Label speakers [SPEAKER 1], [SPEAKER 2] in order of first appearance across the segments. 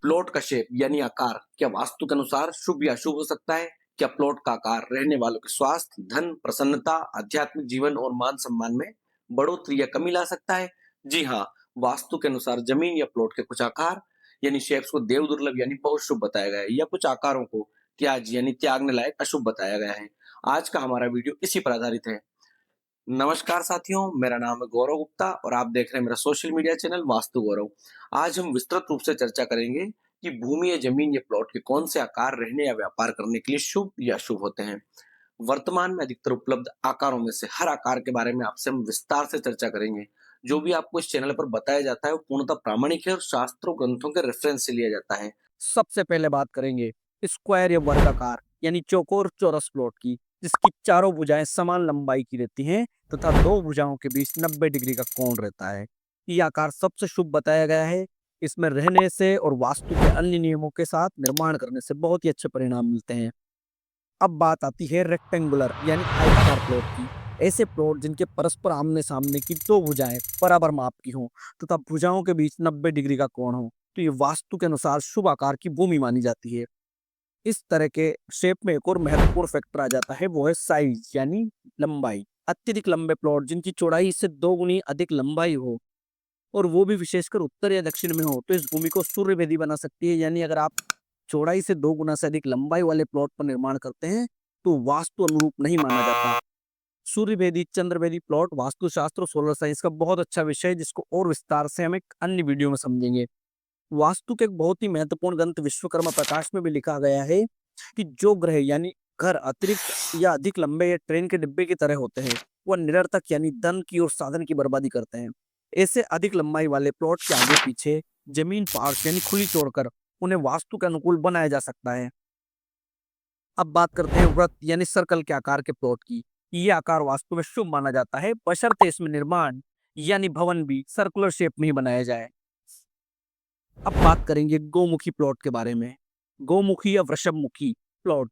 [SPEAKER 1] Plot का shape यानी आकार क्या वास्तु के अनुसार शुभ या अशुभ हो सकता है? क्या प्लॉट का आकार रहने वालों के स्वास्थ्य, धन, प्रसन्नता, आध्यात्मिक जीवन और मान सम्मान में बढ़ोतरी या कमी ला सकता है? जी हाँ, वास्तु के अनुसार जमीन या प्लॉट के कुछ आकार यानी शेप्स को देव दुर्लभ यानी बहुत शुभ बताया गया है, या कुछ आकारों को त्याज यानी त्यागने लायक अशुभ बताया गया है। आज का हमारा वीडियो इसी पर आधारित है। नमस्कार साथियों, मेरा नाम है गौरव गुप्ता और आप देख रहे हैं मेरा सोशल मीडिया चैनल वास्तु गौरव। आज हम विस्तृत रूप से चर्चा करेंगे कि भूमि या जमीन या प्लॉट के कौन से आकार रहने या व्यापार करने के लिए शुभ या अशुभ होते हैं। वर्तमान में अधिकतर उपलब्ध आकारों में से हर आकार के बारे में आपसे हम विस्तार से चर्चा करेंगे। जो भी आपको इस चैनल पर बताया जाता है वो पूर्णतः प्रामाणिक है और शास्त्रों ग्रंथों के रेफरेंस से लिया जाता है।
[SPEAKER 2] सबसे पहले बात करेंगे स्क्वायर या वर्गाकार यानी चौकोर चौरस प्लॉट की, जिसकी चारों भुजाएं समान लंबाई की रहती हैं तथा दो भुजाओं के बीच 90 डिग्री का कोण रहता है। ये आकार सबसे शुभ बताया गया है। इसमें रहने से और वास्तु के अन्य नियमों के साथ निर्माण करने से बहुत ही अच्छे परिणाम मिलते हैं। अब बात आती है रेक्टेंगुलर यानी आयताकार प्लॉट की। ऐसे प्लॉट जिनके परस्पर आमने सामने की दो भुजाएं बराबर माप की हों तथा भुजाओं के बीच 90 डिग्री का कोण हो, तो ये वास्तु के अनुसार शुभ आकार की भूमि मानी जाती है। इस तरह के शेप में एक और महत्वपूर्ण फैक्टर आ जाता है, वो है साइज यानी लंबाई। अत्यधिक लंबे प्लॉट जिनकी चौड़ाई से 2 गुनी अधिक लंबाई हो और वो भी विशेषकर उत्तर या दक्षिण में हो, तो इस भूमि को सूर्य वेदी बना सकती है। यानी अगर आप चौड़ाई से 2 गुना से अधिक लंबाई वाले प्लॉट पर निर्माण करते हैं तो वास्तु अनुरूप नहीं माना जाता। सूर्य भेदी, चंद्र भेदी प्लॉट वास्तुशास्त्र और सोलर साइंस का बहुत अच्छा विषय है, जिसको और विस्तार से हम एक अन्य वीडियो में समझेंगे। वास्तु के एक बहुत ही महत्वपूर्ण ग्रंथ विश्वकर्मा प्रकाश में भी लिखा गया है कि जो ग्रह यानी घर अतिरिक्त या अधिक लंबे या ट्रेन के डिब्बे की तरह होते हैं, वह निरर्थक यानी धन की और साधन की बर्बादी करते हैं। ऐसे अधिक लंबाई वाले प्लॉट के आगे पीछे जमीन पार्श्व यानी खुली छोड़कर उन्हें वास्तु के अनुकूल बनाया जा सकता है। अब बात करते हैं वृत्त यानी सर्कल के आकार के प्लॉट की। ये आकार वास्तु में शुभ माना जाता है, बशर्ते इसमें निर्माण यानी भवन भी सर्कुलर शेप में ही बनाया जाए। अब बात करेंगे गोमुखी प्लॉट के बारे में। गोमुखी या वृषभमुखी प्लॉट,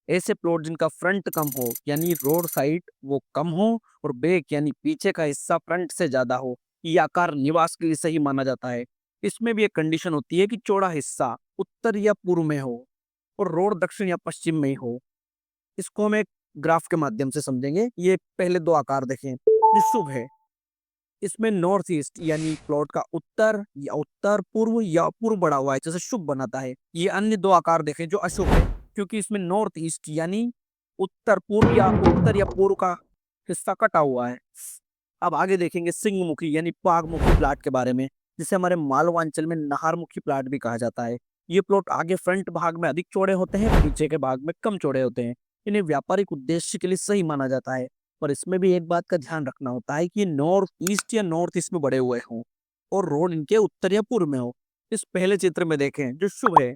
[SPEAKER 2] ऐसे प्लॉट जिनका फ्रंट कम हो यानी रोड साइड वो कम हो और बैक यानी पीछे का हिस्सा फ्रंट से ज्यादा हो, ये आकार निवास के लिए सही माना जाता है। इसमें भी एक कंडीशन होती है कि चौड़ा हिस्सा उत्तर या पूर्व में हो और रोड दक्षिण या पश्चिम में ही हो। इसको हम एक ग्राफ के माध्यम से समझेंगे। ये पहले दो आकार देखें, ये शुभ है। इसमें नॉर्थ ईस्ट यानी प्लॉट का उत्तर या उत्तर पूर्व या पूर्व बढ़ा हुआ है, जैसे शुभ बनाता है। ये अन्य दो आकार देखें जो अशुभ है, क्योंकि इसमें नॉर्थ ईस्ट यानी उत्तर या पूर्व का हिस्सा कटा हुआ है। अब आगे देखेंगे सिंहमुखी यानी पागमुखी प्लाट के बारे में, जिसे हमारे मालवांचल में नहारमुखी प्लाट भी कहा जाता है। ये प्लॉट आगे फ्रंट भाग में अधिक चौड़े होते हैं, पीछे के भाग में कम चौड़े होते हैं। इन्हें व्यापारिक उद्देश्य के लिए सही माना जाता है। पर इसमें भी एक बात का ध्यान रखना होता है कि ये नॉर्थ ईस्ट या नॉर्थ ईस्ट में बड़े हुए हों और रोड इनके उत्तर या पूर्व में हो। इस पहले चित्र में देखें जो शुभ है,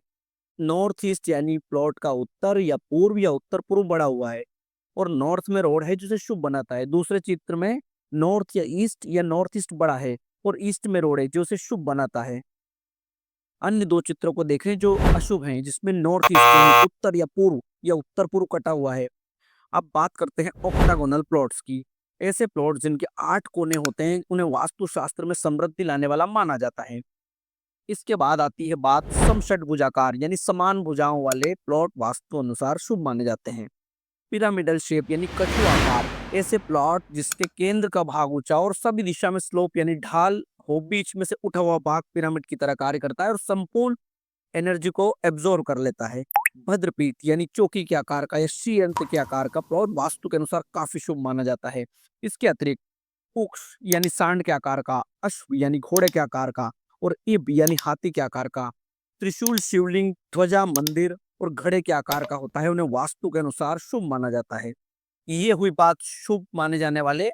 [SPEAKER 2] नॉर्थ ईस्ट यानी प्लॉट का उत्तर या पूर्व या उत्तर पूर्व बढ़ा हुआ है और नॉर्थ में रोड है जिसे शुभ बनाता है। दूसरे चित्र में नॉर्थ या नॉर्थ ईस्ट बड़ा है और ईस्ट में रोड है जो उसे शुभ बनाता है। अन्य दो चित्रों को देखें जो अशुभ हैं, जिसमें नॉर्थ ईस्ट यानी उत्तर या उत्तर पूर्व कटा हुआ है। अब बात करते हैं ऑक्टागोनल प्लॉट्स की। ऐसे प्लॉट जिनके 8 कोने होते हैं, उन्हें वास्तुशास्त्र में समृद्धि लाने वाला माना जाता है। इसके बाद आती है बात समषटभुजाकार यानी समान भुजाओं वाले प्लॉट वास्तु अनुसार शुभ माने जाते हैं। पिरामिडल शेप यानी कछु आकार, ऐसे प्लॉट जिसके केंद्र का भाग ऊंचा और सभी दिशा में स्लोप यानी ढाल हो, बीच में से उठा हुआ भाग पिरामिड की तरह कार्य करता है और संपूर्ण एनर्जी को एब्जॉर्ब कर लेता है। भद्रपीठ यानी चौकी के आकार का या श्रीयंत्र के आकार का प्लॉट वास्तु के अनुसार काफी शुभ माना जाता है। इसके अतिरिक्त उक्ष यानी सांड के आकार का, अश्व यानी घोड़े के आकार का और इब यानी हाथी के आकार का, त्रिशूल, शिवलिंग, ध्वजा, मंदिर और घड़े के आकार का होता है, उन्हें वास्तु के अनुसार शुभ माना जाता है। ये हुई बात शुभ माने जाने वाले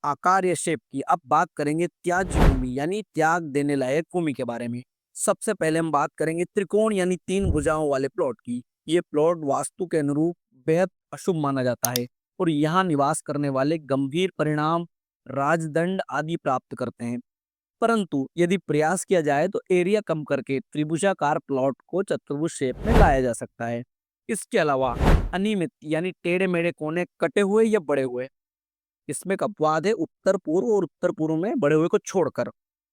[SPEAKER 2] आकार या शेप की। अब बात करेंगे त्याज्य भूमि यानी त्याग देने लायक भूमि के बारे में। सबसे पहले हम बात करेंगे त्रिकोण यानी 3 भुजाओं वाले प्लॉट की। ये प्लॉट वास्तु के अनुरूप बेहद अशुभ माना जाता है और यहाँ निवास करने वाले गंभीर परिणाम, राजदंड आदि प्राप्त करते हैं। परंतु यदि प्रयास किया जाए तो एरिया कम करके त्रिभुजाकार प्लॉट को चतुर्भुज शेप में लाया जा सकता है। इसके अलावा अनियमित यानी टेढ़े मेढ़े कोने कटे हुए या बड़े हुए, इसमें एक अपवाद है उत्तर पूर्व और उत्तर पूर्व में बड़े हुए को छोड़कर।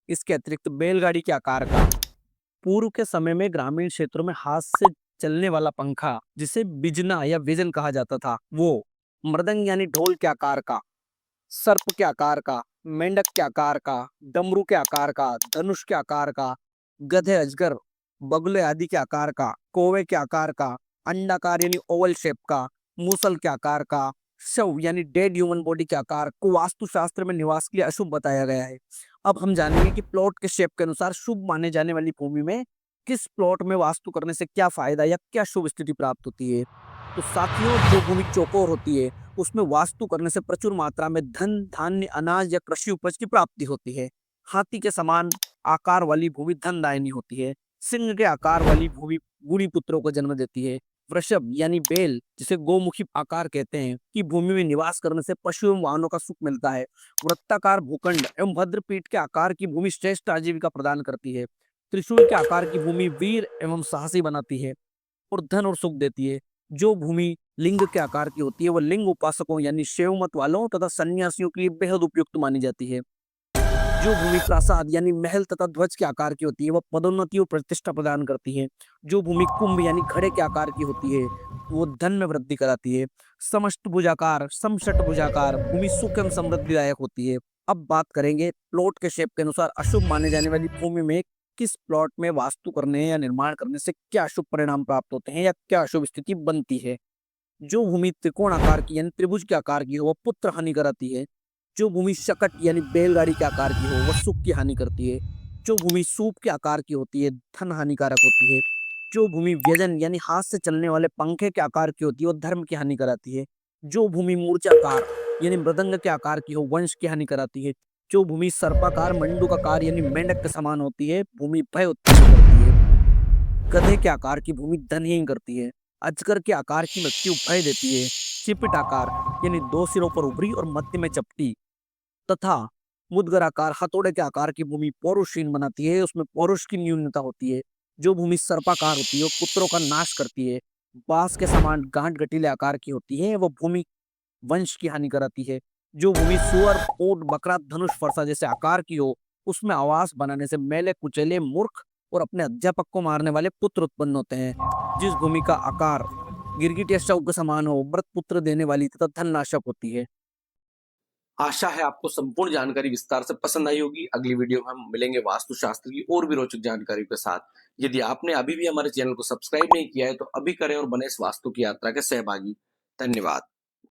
[SPEAKER 2] इसके अतिरिक्त बैलगाड़ी के आकार का पूर्व के समय में ग्रामीण क्षेत्रों में हाथ से चलने वाला पंखा, जिसे बिजना या विजन कहा जाता था, वो मृदंग यानी ढोल के आकार का, सर्प के आकार का, मेंढक के आकार का, डमरू के आकार का, धनुष के आकार का, गधे, अजगर, बगुले आदि के आकार का, कौवे के आकार का, अंडाकार यानी ओवल शेप का, मूसल के आकार का, शव यानी डेड ह्यूमन बॉडी के आकार को वास्तुशास्त्र में निवास के लिए अशुभ बताया गया है। अब हम जानेंगे कि प्लॉट के शेप के अनुसार शुभ माने जाने वाली भूमि में किस प्लॉट में वास्तु करने से क्या फायदा या क्या शुभ स्थिति प्राप्त होती है। तो साथियों, जो भूमि चौकोर होती है उसमें वास्तु करने से प्रचुर मात्रा में धन, धान्य, अनाज या कृषि उपज की प्राप्ति होती है। हाथी के समान आकार वाली भूमि धनदायिनी होती है। सिंह के आकार वाली भूमि गुणी पुत्रों को जन्म देती है। वृषभ यानी बेल, जिसे गोमुखी आकार कहते हैं, की भूमि में निवास करने से पशु एवं वाहनों का सुख मिलता है। वृत्ताकार भूखंड एवं भद्रपीठ के आकार की भूमि श्रेष्ठ आजीविका प्रदान करती है। त्रिशूल के आकार की भूमि वीर एवं साहसी बनाती है और धन और सुख देती है। जो भूमि लिंग के आकार की होती है वह लिंग उपासकों यानी शैव मत वालों तथा सन्यासियों के लिए बेहद उपयुक्त मानी जाती है। जो भूमि प्रासाद यानी महल तथा ध्वज के आकार की होती है वह पदोन्नति और प्रतिष्ठा प्रदान करती है। जो भूमि कुंभ यानी घड़े के आकार की होती है वो धन में वृद्धि कराती है। समष्ट भुजाकार, समषट भुजाकार भूमि सुख एवं समृद्धिदायक होती है। अब बात करेंगे प्लॉट के शेप के अनुसार अशुभ माने जाने वाली भूमि में किस प्लॉट में वास्तु करने या निर्माण करने से क्या अशुभ परिणाम प्राप्त होते हैं या क्या अशुभ स्थिति बनती है। जो भूमि त्रिकोण आकार की यानी त्रिभुज के आकार की हो वह पुत्र हानि कराती है। जो भूमि शकट यानी बैलगाड़ी के आकार की हो वह सुख की हानि करती है। जो भूमि सूप के आकार की होती है धन हानिकारक होती है। जो भूमि व्यजन यानी हाथ से चलने वाले पंखे के आकार की होती है वह धर्म की हानि कराती है। जो भूमि मूर्छाकार यानी मृदंग के आकार की हो वंश की हानि कराती है। जो भूमि सर्पाकार, मंडूकाकार यानी मेंढक के समान होती है भूमि भय उत्पन्न करती है। गधे के आकार की भूमि धनहीन करती है। अजगर के आकार की मृत्यु भय देती है। चिपिट आकार यानी दो सिरों पर उभरी और मध्य में चपटी तथा मुदगर आकार, हथौड़े के आकार की भूमि पौरुषहीन बनाती है, उसमें पौरुष की न्यूनता होती है। जो भूमि सर्पाकार होती है वो पुत्रों का नाश करती है। बांस के समान गांठ गठीले आकार की होती है वो भूमि वंश की हानि कराती है। जो भूमि सुअर, ऊंट, बकरा, धनुष, फरसा जैसे आकार की हो उसमें आवास बनाने से मेले कुचेले, मूर्ख और अपने अध्यापक को मारने वाले पुत्र उत्पन्न होते हैं। जिस भूमि का आकार गिरगिट या शव के समान हो मृत पुत्र देने वाली तथा धन नाशक होती है।
[SPEAKER 1] आशा है आपको संपूर्ण जानकारी विस्तार से पसंद आई होगी। अगली वीडियो में हम मिलेंगे वास्तुशास्त्र की और भी रोचक जानकारी के साथ। यदि आपने अभी भी हमारे चैनल को सब्सक्राइब नहीं किया है तो अभी करें और बने इस वास्तु की यात्रा के सहभागी। धन्यवाद।